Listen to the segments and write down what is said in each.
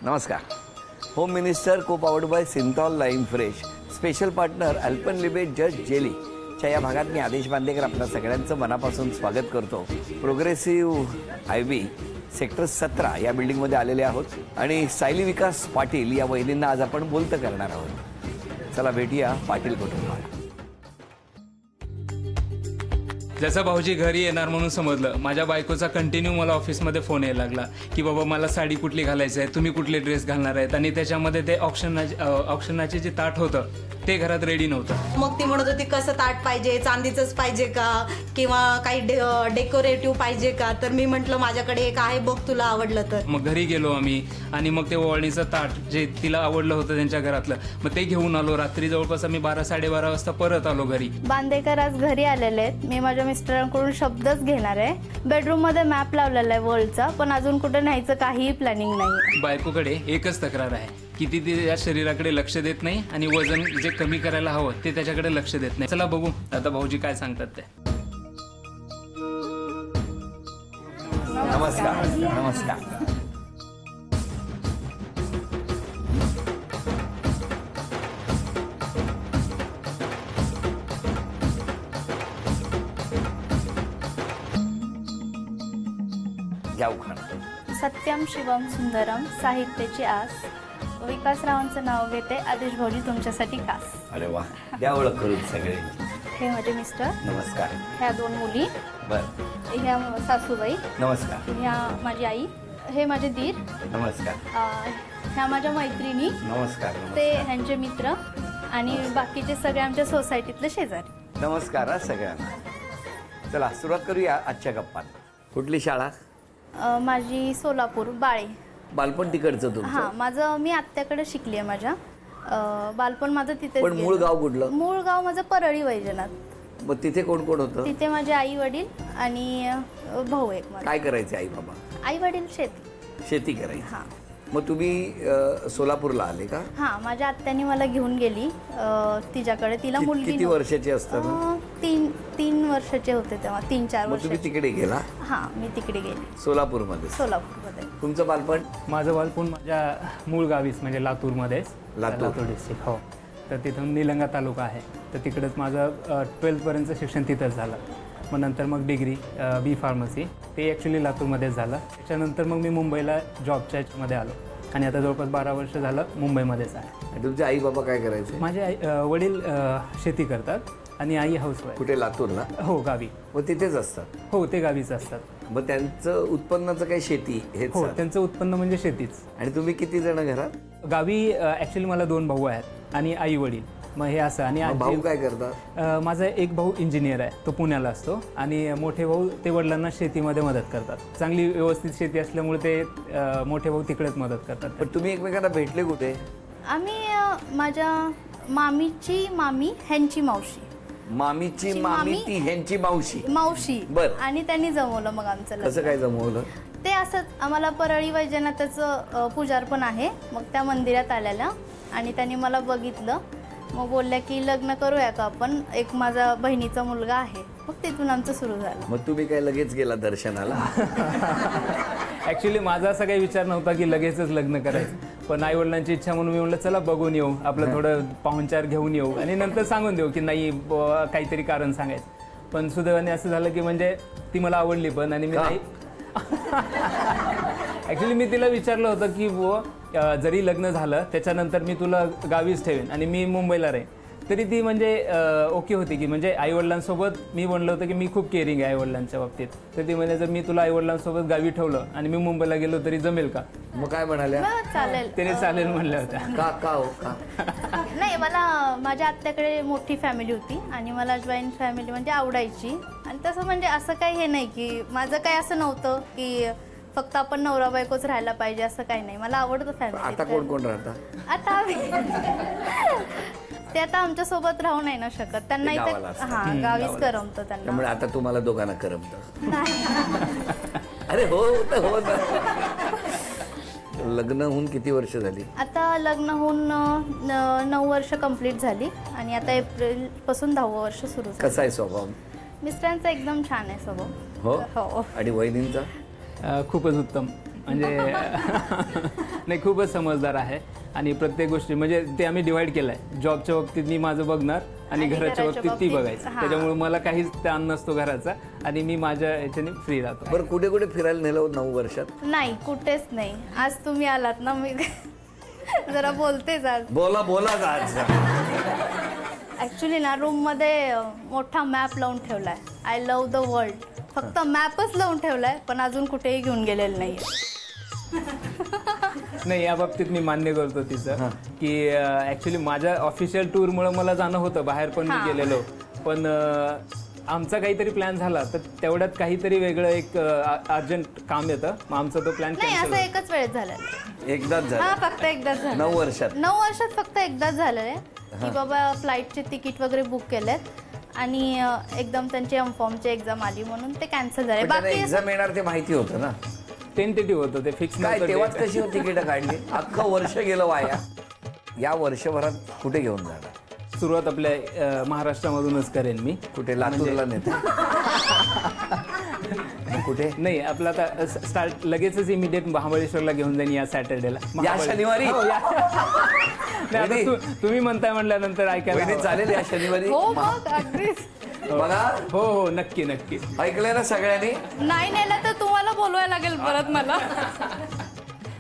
नमस्कार. Home minister को powered by Cinthol lime fresh special partner अल्पनलिबे जस्ट जेली च्या या भागात मी आदेश बांदेकर आपल्या सगळ्यांचं मनापासून स्वागत करतो. प्रोग्रेसिव्ह आयबी सेक्टर 17 या बिल्डिंगमध्ये आलेले आहोत आणि सायली विकास पाटील या वहिनींना आज आपण बोलतं करणार आहोत. चला भेटूया पाटील कुटुंबाला. जसं भाऊजी घरी येणार म्हणून समजलं, माझ्या बायकोचा कंटिन्यू मला ऑफिसमध्ये फोन यायला लागला की बाबा मला साडी कुठली घालायची आहे, तुम्ही कुठले ड्रेस घालणार आहेत. आणि त्याच्यामध्ये ते ऑप्शनाचे जे ताट होतं ते घरात रेडी नव्हतं. मग ती म्हणत होती कसं ताट पाहिजे, चांदीचंच पाहिजे का किंवा काही डेकोरेटिव्ह पाहिजे का. तर मी म्हटलं माझ्याकडे एक आहे बघ तुला आवडलं तर. मग घरी गेलो आम्ही आणि मग ते ओवाळणीचं ताट जे तिला आवडलं होतं त्यांच्या घरातलं, मग ते घेऊन आलो. रात्री जवळपास आम्ही 12-12:30 वाजता परत आलो घरी. बांदेकर आज घरी आलेले आहेत. मी माझ्या मिस्टरांकडून शब्दच घेणार आहे. बेडरूम मध्ये मॅप लावलेला आहे वर्ल्डचा, पण अजून कुठे न्यायचं काहीही प्लॅनिंग नाही. बायकोकडे एकच तक्रार आहे की ती तिच्या शरीराकडे लक्ष देत नाही आणि वजन जे कमी करायला हवं ते त्याच्याकडे लक्ष देत नाही. चला बघू आता भाऊजी काय सांगतात ते. नमस्कार. नमस्कार. जाऊ खान. सत्यम शिवम सुंदरम साहित्याची आस. विकासरावांचं नाव घेते. आदेश भाऊजी तुमच्यासाठी खास. अरे वा, द्या ओळख करून सगळे. हे माझे मिस्टर. नमस्कार. ह्या 2 मुली. बर. ह्या सासूबाई. नमस्कार. ह्या माझी आई. हे माझे दीर. नमस्कार. ह्या माझ्या मैत्रिणी. नमस्कार. ते ह्यांचे मित्र आणि बाकीचे सगळे आमच्या सोसायटीतले शेजारी. नमस्कार हा सगळ्यांना. चला सुरुवात करूया आजच्या गप्पात. कुठली शाळा? माझी सोलापूर बाळे. बालपण तिकडचं तुमचं? हां, माझं मी आत्याकडे शिकली आहे. माझ्या बालपण माझं तिथे. पण मूळ गाव कुठलं? मूळ गाव माझं परळी वैजनाथ. मग तिथे कोण कोण होतं? तिथे माझे आई वडील आणि भाऊ एक. काय करायचे आई बाबा? आई वडील शेती करायची. हां. मग तुम्ही सोलापूरला आले का? हां, माझ्या आत्याने मला घेऊन गेली तिच्याकडे. तिला मुलगी. किती वर्षाची असताना? 3 वर्षाचे होते तेव्हा. 3-4 वर्ष. तुम्ही तिकडे गेला? हां, मी तिकडे गेली. सोलापूरमध्ये? सोलापूरमध्ये. तुमचं बालपण? माझं बालपण माझ्या मूळ गावीच म्हणजे लातूरमध्येच. लातूर डिस्ट्रिक्ट. हो. तर तिथून निलंगा तालुका आहे. तर तिकडेच माझं 12th पर्यंतचं शिक्षण तिथंच झालं. मग नंतर मग डिग्री बी फार्मसी ते ॲक्च्युली लातूरमध्येच झालं. त्याच्यानंतर मग मी मुंबईला जॉबच्या ह्याच्यामध्ये आलो आणि आता जवळपास 12 वर्ष झालं मुंबईमध्येच आहे. तुमचे आई बाबा काय करायचे? माझे वडील शेती करतात आणि आई हाऊसवाईफ. कुठे? लातूरला? हो, गावी. मग तिथेच असतात? हो, ते गावीच असतात. मग त्यांचं उत्पन्नाचं काय शेती? हो, त्यांचं उत्पन्न म्हणजे शेतीच. आणि तुम्ही किती जण घरात? गावी ॲक्च्युली मला 2 भाऊ आहेत आणि आई वडील. मग हे असं. आणि भाऊ काय करतात? माझा एक भाऊ इंजिनियर आहे, तो पुण्याला असतो. आणि मोठे भाऊ ते वडिलांना शेतीमध्ये मदत करतात. चांगली व्यवस्थित शेती असल्यामुळे ते मोठे भाऊ तिकडेच मदत करतात. पण तुम्ही एकमेकांना भेटले कुठे? आम्ही माझ्या मामीची मामी ह्यांची मावशी. मामीची मामी ती ह्यांची मावशी. बरं. आणि त्यांनी जमवलं मग आमचं लग्न. कसं काय जमवलं? ते असंच आम्हाला परळी वैजनाथाचं पुजारपण आहे. मग त्या मंदिरात आलेल्या आणि त्यांनी मला बघितलं. मग बोलल्या की लग्न करूया का आपण, एक माझा बहिणीचा मुलगा आहे. मग तिथून आमचं सुरू झालं. मग तुम्ही काय लगेच गेला दर्शनाला? ॲक्च्युली माझा असा काही विचार नव्हता की लगेचच लग्न करायचं. पण आई वडिलांची इच्छा म्हणून मी म्हटलं चला बघून येऊ, आपलं थोडं पाहुणचार घेऊन येऊ आणि नंतर सांगून देऊ की नाही काहीतरी कारण सांगायचं. पण सुदैवाने असं झालं की म्हणजे ती मला आवडली पण. आणि मी नाही ॲक्च्युली मी तिला विचारलं होतं की जरी लग्न झालं त्याच्यानंतर मी तुला गावीच ठेवेन आणि मी मुंबईला राहीन. तरी ती म्हणजे ओके होती की म्हणजे आईवडिलांसोबत मी म्हणलं होतं की मी खूप केअरिंग आहे आईवडिलांच्या बाबतीत. तर ती म्हणजे जर मी तुला आईवडिलांसोबत गावी ठेवलं आणि मी मुंबईला गेलो तरी जमेल का? मग काय म्हणाल्या? चालेल. तिने चालेल म्हणल्या होत्या. का? नाही, मला माझ्या आत्याकडे मोठी फॅमिली होती आणि मला जॉईंट फॅमिली म्हणजे आवडायची. आणि तसं म्हणजे असं काही हे नाही की माझं काही असं नव्हतं की फक्त आपण नवरा बायकोच राहायला पाहिजे असं काही नाही. मला आवडतं फॅमिली. आता कोण कोण राहतं? आता आम्ही ते आता आमच्या सोबत राहू नाही ना शकत. त्यांना इथे गावीच करमतं त्यांना. त्यामुळे आता तुम्हाला दोघांना करमतं? अरे हो ना. लग्न होऊन किती वर्ष झाली? आता लग्न होऊन 9 वर्ष कंप्लीट झाली आणि आता एप्रिल पासून 10वं वर्ष सुरू झालं. कसा आहे स्वभाव? मिस्टरांचा एकदम छान आहे स्वभाव. हो. आणि वहिनींचा? खूपच उत्तम. म्हणजे नाही, खूपच समजदार आहे आणि प्रत्येक गोष्टी म्हणजे ते आम्ही डिवाइड केलं आहे. जॉबच्या बाबतीत मी माझं बघणार आणि घराच्या बाबतीत ती बघायचं. त्याच्यामुळे मला काहीच ताण नसतो घराचा आणि मी माझ्या ह्याच्याने फ्री राहतो. बरं, कुठे कुठे फिरायला नेलं 9 वर्षात? नाही, कुठेच नाही. आज तुम्ही आलात ना, मी जरा बोलतेच आज. बोला आज. ॲक्च्युली ना रूममध्ये मोठा मॅप लावून ठेवलाय, आय लव्ह द वर्ल्ड. फक्त मॅपच लावून ठेवलाय, पण अजून कुठेही घेऊन गेलेलं नाही. नाही, या बाबतीत मी मान्य करतो तिचं की ॲक्च्युली माझ्या ऑफिशियल टूरमुळे मला जाणं होतं बाहेर, पण मी गेलेलो. पण आमचा काहीतरी प्लॅन झाला तर तेवढ्यात काहीतरी वेगळं एक अर्जंट काम येतं, मग आमचा तो प्लॅन नाही. असं एकच वेळेस झालेलं. एकदाच झालं? हा, फक्त एकदाच झालं. 9 वर्षात? 9 वर्षात फक्त एकदाच झालेलं आहे की बाबा फ्लाईटचे तिकीट वगैरे बुक केलेत आणि एकदम त्यांची एमफॉर्मची एक्झाम आली म्हणून ते कॅन्सल झाले. बाकी एक्झाम येणार ते माहिती होतं ना? टेंटेटिव्ह होतं ते, फिक्स काय नव्हतं. तेव्हाच कशी तिकीट काढली? अख्खं वर्ष गेलं वाया. या वर्षभरात कुठे घेऊन जाणार? सुरुवात आपल्या महाराष्ट्रामधूनच करेन मी. कुठे? लातूरला नेते? कुठे? नाही, आपलं आता स्टार्ट लगेचच इमिडिएट महाबळेश्वरला घेऊन जाईन या सॅटर्डेला. या शनिवारी? तुम्ही म्हणताय म्हटल्यानंतर ऐकायला चालेल या शनिवारी? हो, मग अगदीच. बघा, हो, नक्की नक्की. ऐकलंय ना सगळ्यांनी? नाही नेलं तर तुम्हाला बोलवायला लागेल परत मला.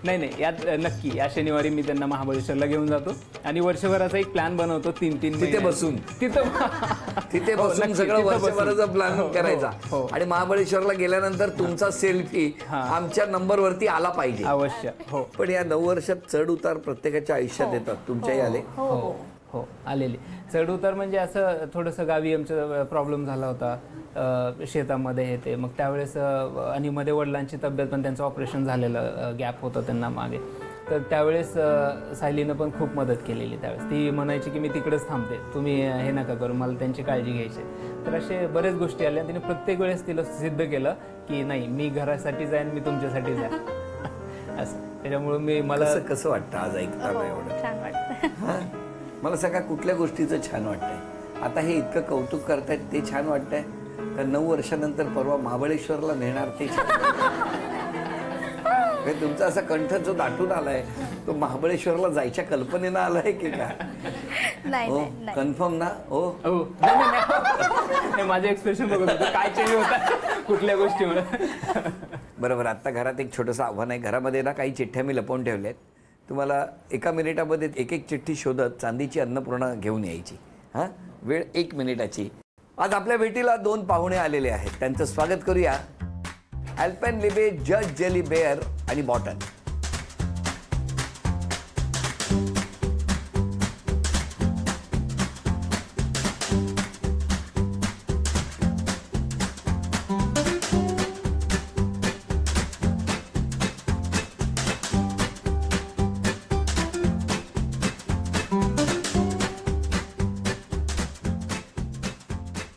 नाही, यात नक्की या शनिवारी मी त्यांना महाबळेश्वरला घेऊन जातो आणि वर्षभराचा एक प्लॅन बनवतो. 3-3 तिथे बसून तिथे बसून सगळं वर्षभराचा प्लॅन करायचा. आणि महाबळेश्वरला गेल्यानंतर तुमचा सेल्फी आमच्या नंबरवरती आला पाहिजे. अवश्य. हो. पण या 9 वर्षात चढ उतार प्रत्येकाच्या आयुष्यात येतात. तुमच्याही आले? हो, आलेली. चढ उतार म्हणजे असं थोडंसं गावी आमचा प्रॉब्लेम झाला होता शेतामध्ये हे ते. मग त्यावेळेस आणि मध्ये वडिलांची तब्येत पण, त्यांचं ऑपरेशन झालेलं, गॅप होतं त्यांना मागे. तर त्यावेळेस सायलीनं पण खूप मदत केलेली. त्यावेळेस ती म्हणायची की मी तिकडेच थांबते, तुम्ही हे नका करू, मला त्यांची काळजी घ्यायची. तर असे बरेच गोष्टी आल्या. तिने प्रत्येक वेळेस तिला सिद्ध केलं की नाही, मी घरासाठी जाईन, मी तुमच्यासाठी जाईन असं. त्याच्यामुळे मला कसं वाटतं आज ऐकताना? एवढं छान वाटतं. मला सगळ्या कुठल्या गोष्टीचं छान वाटतंय? आता हे इतकं कौतुक करतायत ते छान वाटतंय का 9 वर्षानंतर परवा महाबळेश्वरला नेणार ते छान? तुमचा असा कंठ जो दाटून आलाय तो महाबळेश्वरला जायच्या कल्पनेनं आलाय की काय? नाही, कन्फर्म ना? हो. माझे एक्सप्रेशन बघत होते काय चेंज होता कुठल्या गोष्टीमुळे. बरोबर. आता घरात एक छोटंसं आव्हान आहे. घरामध्ये ना काही चिठ्ठ्या मी लपवून ठेवल्या आहेत. तुम्हाला 1 मिनिटामध्ये एक चिठ्ठी शोधत चांदीची अन्नपूर्णा घेऊन यायची. हां, वेळ 1 मिनिटाची. आज आपल्या भेटीला 2 पाहुणे आलेले आहेत. त्यांचं स्वागत करूया. अल्पेनलिबे जज जेली बेअर आणि बॉटन.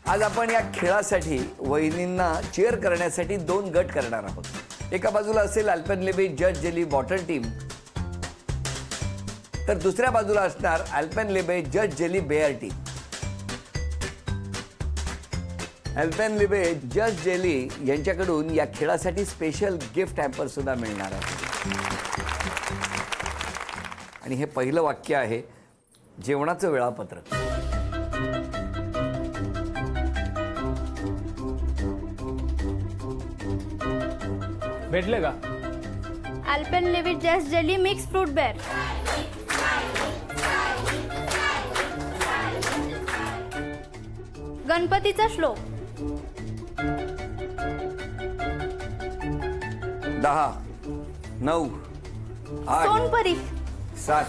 आज आपण या खेळासाठी वहिनींना चीअर करण्यासाठी 2 गट करणार आहोत. एका बाजूला असेल अल्पेनलिबे जज जेली बॉटल टीम, तर दुसऱ्या बाजूला असणार अल्पेनलिबे जज जेली बेअर टीम. अल्पेनलिबे जज जेली यांच्याकडून या खेळासाठी स्पेशल गिफ्ट हॅम्पर सुद्धा मिळणार आहे. आणि हे पहिलं वाक्य आहे जेवणाचं वेळापत्रक. भेटले का? अल्पेनलिबे जज जेली मिक्स फ्रूट बेअर. गणपतीचा श्लोक. 10, 9, 8, सोनपरी. 7,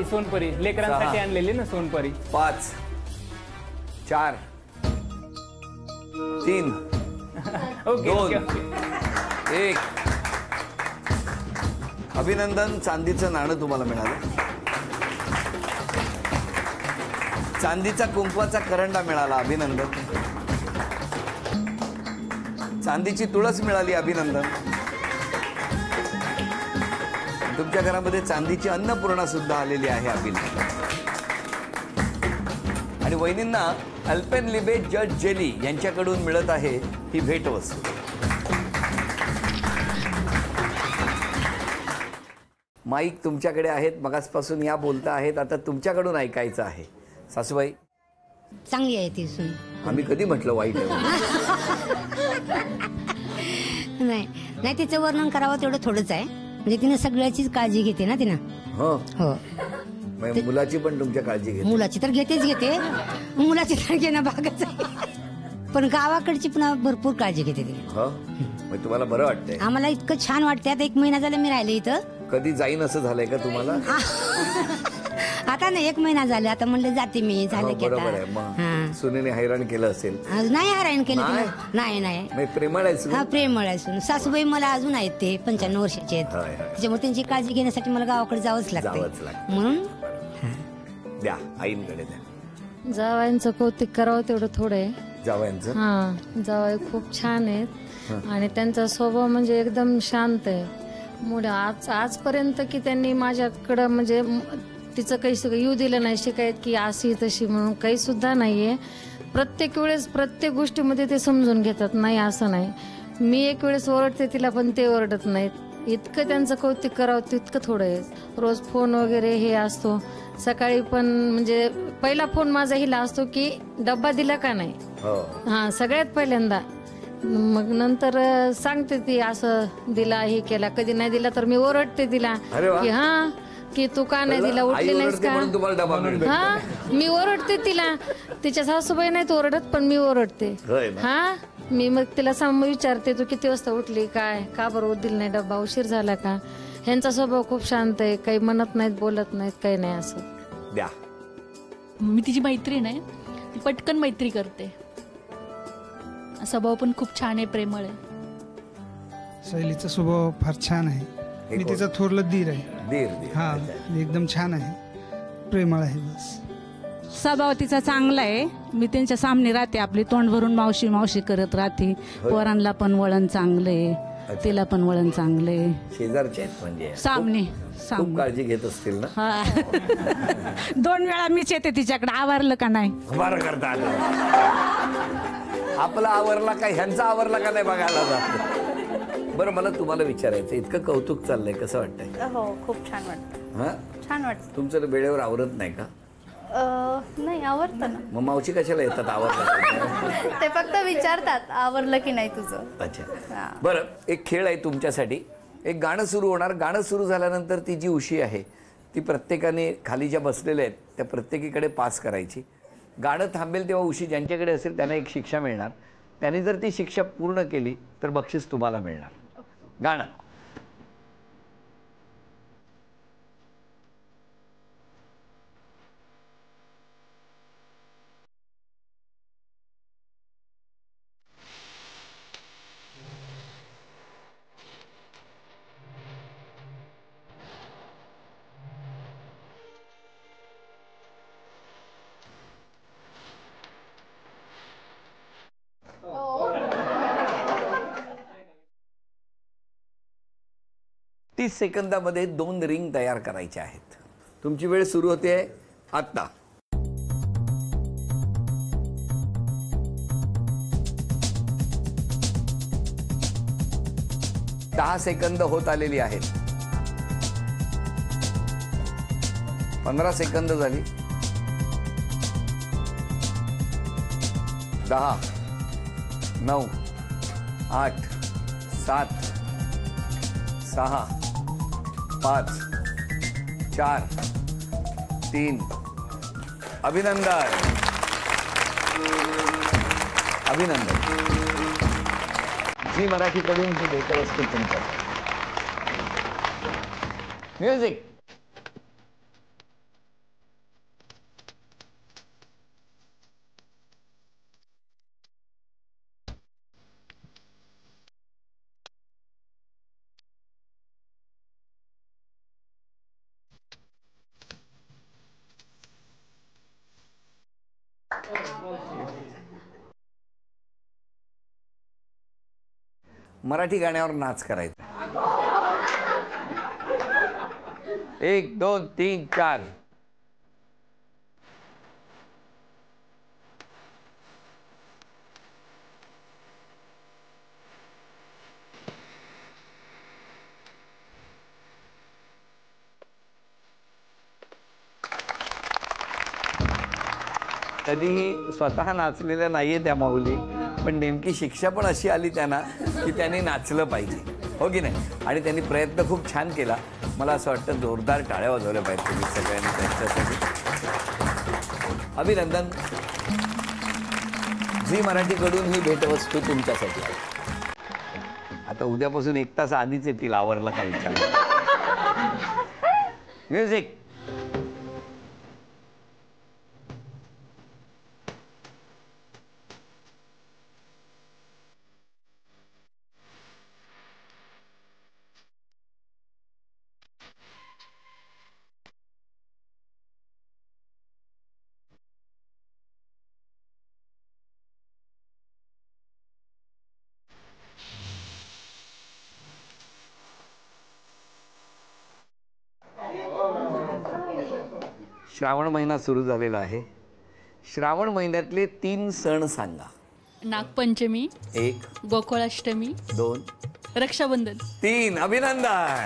सोनपरी लेकरांसाठी आणलेली ना सोनपरी. 5, 4, 3, 2, 1. अभिनंदन. चांदीचं नाणं तुम्हाला मिळालं. चांदीचा कुंकवाचा करंडा मिळाला. अभिनंदन. चांदीची तुळस मिळाली. अभिनंदन. तुमच्या घरामध्ये चांदीची अन्नपूर्णा सुद्धा आलेली आहे. अभिनंदन. आणि वहिनींना अल्पेनलिबे जज जेली यांच्याकडून मिळत आहे ही भेटवस्तू. माईक तुमच्याकडे आहेत, मगासपासून या बोलता आहेत, आता तुमच्याकडून ऐकायचं आहे. सासूबाई चांगली आहे ती सून. आम्ही कधी म्हटलं वाईट आहे? नाही नाही, तिचं वर्णन करावं तेवढं थोडंच आहे. म्हणजे तिनं सगळ्याचीच काळजी घेते ना तिनं. हो, हो, मुलाची पण तुमच्या काळजी घेते. मुलाची तर घेते, मुलाची तर घेणं भागच आहे. पण गावाकडची पण भरपूर काळजी घेते ती. हो, मग तुम्हाला बरं वाटतंय? आम्हाला इतकं छान वाटतं. आता 1 महिना झाला मी राहिले इथं. कधी जाईन असं झालंय का तुम्हाला? आता नाही, 1 महिना झाला. आता म्हणलं जाते मी, झालं की बरोबर आहे. मग सुनेने हैराण केलं असेल? नाही हैराण केलं तिनं. नाही मग प्रेमळ आहे सून? हा, प्रेमळ आहे सून. सासूबाई मला अजून आहेत, ते 95 वर्षाचे आहेत. त्याच्यामुळे त्यांची काळजी घेण्यासाठी मला गावाकडे जावंच लागतं. म्हणून द्या, आईंकडे द्या. जावयांचं कौतुक करावं तेवढं थोडं आहे. जावयांचं? हा, जावई खूप छान आहेत आणि त्यांचा स्वभाव म्हणजे एकदम शांत आहे. आजपर्यंत की त्यांनी माझ्याकडं म्हणजे तिचं काही येऊ दिलं नाही शिकायत की अशी तशी म्हणून, काही सुद्धा नाहीये. प्रत्येक वेळेस प्रत्येक गोष्टीमध्ये ते समजून घेतात. नाही असं नाही, मी एक वेळेस ओरडते तिला पण ते ओरडत नाहीत. इतकं त्यांचं कौतुक करावं तितकं थोडं आहे. रोज फोन वगैरे हे असतो. सकाळी पण म्हणजे पहिला फोन माझा हिला असतो की डब्बा दिला का नाही. हा, सगळ्यात पहिल्यांदा. मग नंतर सांगते ती असं दिला, हे केला. कधी नाही दिला तर मी ओरडते तिला की हा की तू का नाही दिला, उठली नाहीस का. हा, मी ओरडते तिला. तिच्या सासूबाई नाहीत ओरडत पण मी ओरडते. हा, मी मग तिला विचारते तू किती वाजता उठली, काय का बरं दिली नाही डब्बा, उशीर झाला का. ह्यांचा स्वभाव खूप शांत आहे, काही म्हणत नाहीत, बोलत नाहीत, काही नाही असं. द्या. मी तिची मैत्रीण आहे, ती पटकन मैत्री करते. स्वभाव पण खूप छान आहे, प्रेमळ आहे. शैलीचा स्वभाव फार छान आहे. मी तिचा थोरलं दीर आहे. हा, एकदम छान आहे, प्रेमळ आहे. बस स्वभाव तिचा चांगला आहे. मी त्यांच्या सामने राहते, आपली तोंड भरून मावशी मावशी करत राहते. पोरांना पण वळण चांगले, तिला पण वळण चांगले. शेजारचे आहेत म्हणजे सामने खूप काळजी घेत असतील ना. 2 वेळा मीच येते तिच्याकडे, आवरलं का नाही बरं करता आपला आवरला का ह्यांचा आवरला का नाही बघायला जात. बरं, मला तुम्हाला विचारायचं, इतकं कौतुक चाललंय, कसं वाटतंय? हो, खूप छान वाटतं. छान वाटतं. तुमचं वेळेवर आवरत नाही का? नाही, आवडतं ना. मग मावशी कशाला येतात आवरलं? ते फक्त विचारतात आवरलं की नाही तुझं. अच्छा, बरं, एक खेळ आहे तुमच्यासाठी. एक गाणं सुरू होणार. गाणं सुरू झाल्यानंतर ती जी उशी आहे ती प्रत्येकाने खाली ज्या बसलेल्या आहेत त्या प्रत्येकीकडे पास करायची. गाणं थांबेल तेव्हा उशी ज्यांच्याकडे असेल त्यांना एक शिक्षा मिळणार. त्याने जर ती शिक्षा पूर्ण केली तर बक्षीस तुम्हाला मिळणार. गाणं. तीस सेकंदामध्ये 2 रिंग तयार करायच्या आहेत. तुमची वेळ सुरू होते आत्ता. 10 सेकंद होत आलेली आहेत. 15 सेकंद झाली. 10, 9, 8, 7, 6, 5, 4, 3. अभिनंदन, अभिनंदन. झी मराठीकडून ही भेटवस्तू तुमच्या. म्युझिक. मराठी गाण्यावर नाच करायचा. 1, 2, 3, 4. कधीही स्वतः नाचलेल्या नाहीये त्या माऊली, पण नेमकी शिक्षा पण अशी आली त्यांना की त्यांनी नाचलं पाहिजे, हो की नाही? आणि त्यांनी प्रयत्न खूप छान केला. मला असं वाटतं जोरदार टाळ्या वाजवल्या पाहिजे तुम्ही सगळ्यांनी त्यांच्यासाठी. अभिनंदन. झी मराठीकडून ही भेटवस्तू तुमच्यासाठी आहे. आता उद्यापासून 1 तास आधीच येतील आवरला का विचार. म्युझिक. श्रावण महिना सुरू झालेला आहे. श्रावण महिन्यातले 3 सण सांगा. नागपंचमी, 1, गोकुळाष्टमी, 2, रक्षाबंधन. 3. अभिनंदन.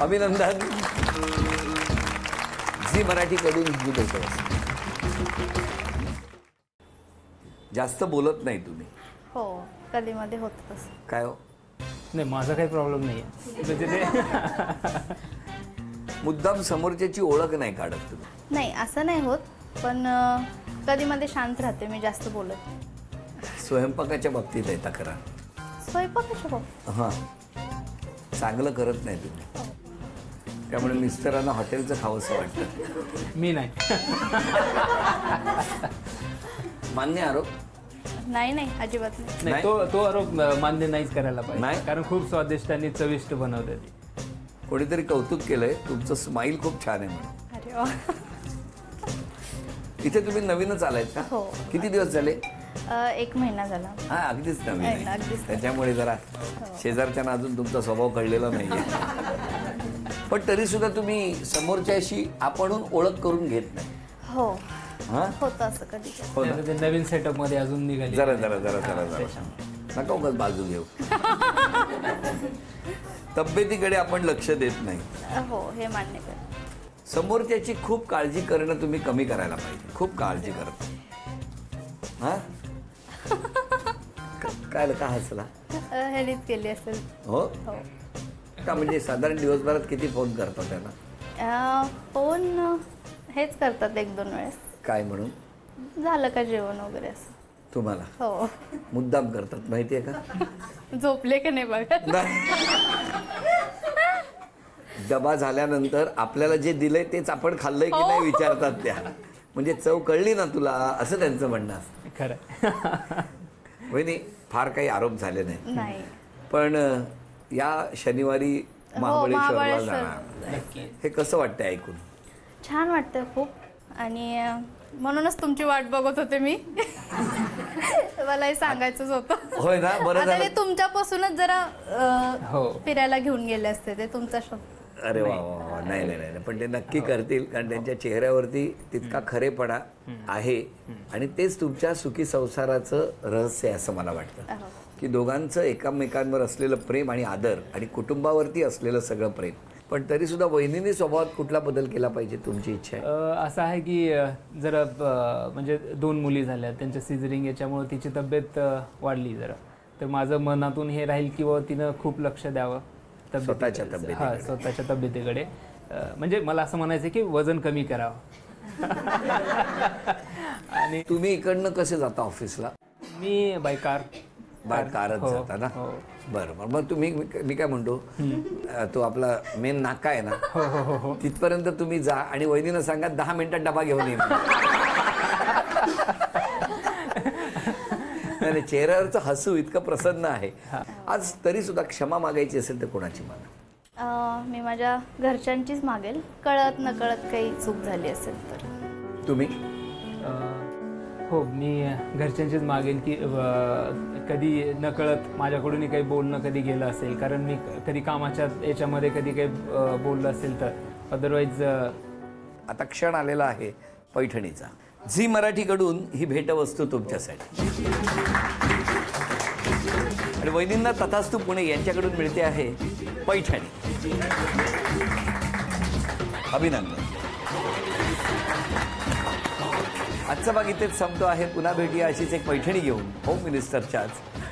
अभिनंदन. झी मराठीकडून ही भेटवस्तू. जास्त बोलत नाही तुम्ही. हो, कधी मध्ये होतं तसं. काय हो? नाही, माझा काही प्रॉब्लेम नाही आहे. म्हणजे ते मुद्दाम समोरच्याची ओळख नाही काढत तुम्ही. नाही, असं नाही होत, पण कधी मध्ये शांत राहते, मी जास्त बोलत नाही. स्वयंपाकाच्या बाबतीत आहे तक्रार. स्वयंपाकाच्या हो. हां, चांगलं करत नाही तुम्ही, त्यामुळे मिस्टरांना हॉटेलचं खावंसं वाटतं. मी नाही. मान्य आरोप? नाही नाही, अजिबात नाही. नाही, तो आरोप मान्य नाहीच करायला पाहिजे. नाही? कारण खूप स्वादिष्ट आणि चविष्ट बनवते ती. कोणीतरी कौतुक केलंय, तुमचं स्माईल खूप छान आहे म्हणून. अरे वा. इथे तुम्ही नवीनच आलायत का? हो. किती दिवस झाले? 1 महिना झाला. हा, अगदीच नवीन आहे. अगदीच. त्याच्यामुळे जरा शेजारच्यांना अजून तुमचा स्वभाव कळलेला नाहीये. पण तरी सुद्धा तुम्ही समोरच्याशी आपणहून ओळख करून घेत नाही. हो, हा, होतं असं कधी. हो ना? ते नवीन सेटअप मध्ये अजून निघाली. जरा जरा जरा जरा जरा नका उगाच बाजू घेऊ. तब्येतीकडे आपण लक्ष देत नाही. हो, हे मान्य कर. समोरच्याची खूप काळजी करणं तुम्ही कमी करायला पाहिजे. खूप काळजी करत. हा, काय का हसला? हेच केली असेल. हो हो. का म्हणजे साधारण दिवसभरात किती फोन करतात त्यांना? फोन हेच करतात 1-2 वेळेस. काय म्हणून? झालं का जेवण वगैरे असं. तुम्हाला? हो. मुद्दाम करतात माहितीये का? झोपले का नाही बघा. डबा झाल्यानंतर आपल्याला जे दिलंय तेच आपण खाल्लंय की नाही विचारतात त्या. म्हणजे चव कळली ना तुला, असं त्यांचं म्हणणं असतं. खरं. वहिनी, फार काही आरोप झाले नाही, नाही. पण या शनिवारी महाबळेश्वरला महाबळेश्वर. जाणार. हे कसं वाटतंय ऐकून? छान वाटतं खूप. आणि म्हणूनच तुमची वाट बघत होते मी. मला हे सांगायचंच होतं. होय ना, बरं आता झालं. ते तुमच्यापासूनच जरा हो. फिरायला घेऊन गेले असते, ते तुमचा शब्द. अरे वा वा वा. नाही नाही नाही, पण ते नक्की करतील, कारण त्यांच्या चेहऱ्यावरती तितका खरेपणा आहे. आणि तेच तुमच्या सुखी संसाराचं रहस्य आहे असं मला वाटतं, की दोघांचं एकमेकांवर असलेलं प्रेम आणि आदर आणि कुटुंबावरती असलेलं सगळं प्रेम. पण तरी सुद्धा वहिनीने स्वभावात कुठला बदल केला पाहिजे, तुमची इच्छा आहे? असं आहे की जरा म्हणजे 2 मुली झाल्या, त्यांच्या सिझरिंग याच्यामुळे तिची तब्येत वाढली जरा. तर माझं मनातून हे राहील की तिनं खूप लक्ष द्यावं स्वतःच्या तब्येतीकडे. हां, स्वतःच्या तब्येतीकडे. म्हणजे मला असं म्हणायचं की वजन कमी करावं. आणि तुम्ही इकडनं कसे जाता ऑफिसला? मी बाय कार. कारच जाता ना? बरं बरं. मग तुम्ही, मी काय म्हणतो, तो आपला मेन नाका आहे ना, तिथपर्यंत तुम्ही जा आणि वहिनीनं सांगा 10 मिनिटात डबा घेऊन येईन. नाही, चेहऱ्यावरचं हसू इतकं प्रसन्न आहे आज. तरी सुद्धा क्षमा मागायची असेल तर कोणाची मागा? मी माझ्या घरच्यांचीच मागेल, कळत नकळत काही चूक झाली असेल तर. तुम्ही? हो, मी घरच्यांचीच मागेन की कधी नकळत माझ्याकडूनही काही बोलणं कधी गेलं असेल, कारण मी कधी कामाच्या याच्यामध्ये कधी काही बोललं असेल तर. अदरवाईज आता क्षण आलेला आहे पैठणीचा. झी मराठीकडून ही भेटवस्तू तुमच्यासाठी. आणि वहिनींना तथास्तु पुणे यांच्याकडून मिळते आहे पैठणी. अभिनंदन. आजचा भाग इथेच संपतो आहे. पुन्हा भेटूया अशीच एक पैठणी घेऊन होम मिनिस्टरच्याच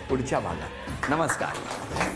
पुढच्या भागात. नमस्कार.